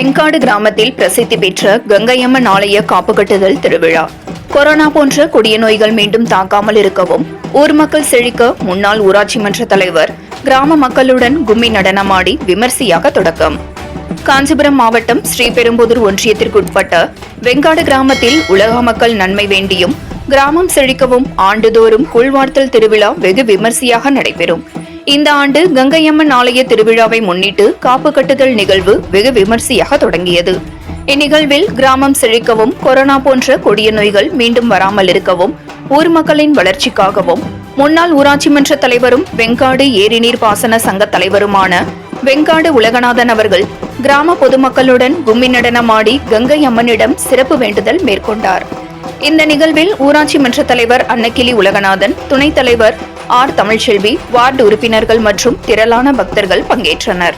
வெங்காடு கிராமத்தில் பிரசித்தி பெற்ற கங்கையம்மன் ஆலய காப்பு கட்டுதல் திருவிழா. கொரோனா போன்ற கொடிய நோய்கள் மீண்டும் தாக்காமல் இருக்கவும் ஊர் மக்கள் செழிக்க முன்னாள் ஊராட்சி மன்ற தலைவர் கிராம மக்களுடன் கும்மி நடனமாடி விமர்சையாக தொடக்கம். காஞ்சிபுரம் மாவட்டம் ஸ்ரீபெரும்புதூர் ஒன்றியத்திற்குட்பட்ட வெங்காடு கிராமத்தில் உலக மக்கள் நன்மை வேண்டியும் கிராமம் செழிக்கவும் ஆண்டுதோறும் கூழ்வார்த்தல் திருவிழா வெகு விமர்சையாக நடைபெறும். இந்த ஆண்டு கங்கையம்மன் ஆலய திருவிழாவை முன்னிட்டு காப்பு கட்டுதல் நிகழ்வு வெகு விமர்சையாக தொடங்கியது. இந்நிகழ்வில் கிராமம் செழிக்கவும் கொரோனா போன்ற கொடிய நோய்கள் மீண்டும் வராமல் இருக்கவும் ஊர் மக்களின் வளர்ச்சிக்காகவும் முன்னாள் ஊராட்சி மன்ற தலைவரும் வெங்காடு ஏரிநீர் பாசன சங்க தலைவருமான வெங்காடு உலகநாதன் அவர்கள் கிராம பொதுமக்களுடன் கும்மி நடனமாடி கங்கை அம்மனிடம் சிறப்பு வேண்டுதல் மேற்கொண்டார். இந்த நிகழ்வில் ஊராட்சி மன்ற தலைவர் அன்னக்கிளி உலகநாதன், துணைத் தலைவர் ஆர் தமிழ்ச்செல்வி, வார்டு உறுப்பினர்கள் மற்றும் திரளான பக்தர்கள் பங்கேற்றனர்.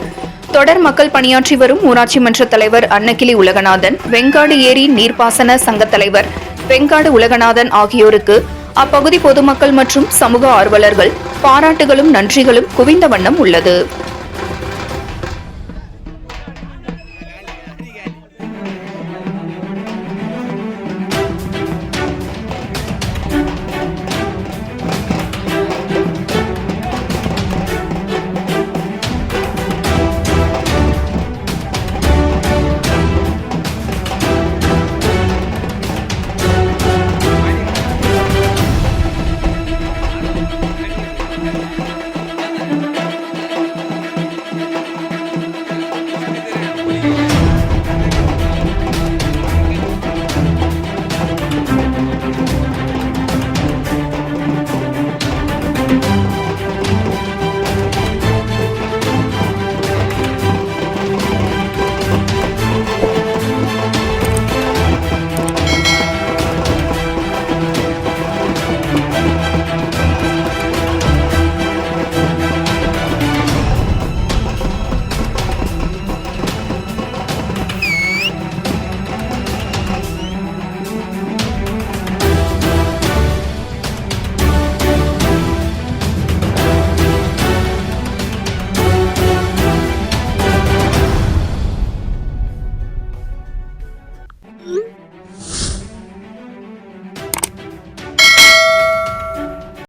தொடர் மக்கள் பணியாற்றி வரும் ஊராட்சி மன்ற தலைவர் அன்னக்கிளி உலகநாதன், வெங்காடு ஏரி நீர்ப்பாசன சங்க தலைவர் வெங்காடு உலகநாதன் ஆகியோருக்கு அப்பகுதி பொதுமக்கள் மற்றும் சமூக ஆர்வலர்கள் பாராட்டுகளும் நன்றிகளும் குவிந்த வண்ணம் உள்ளது.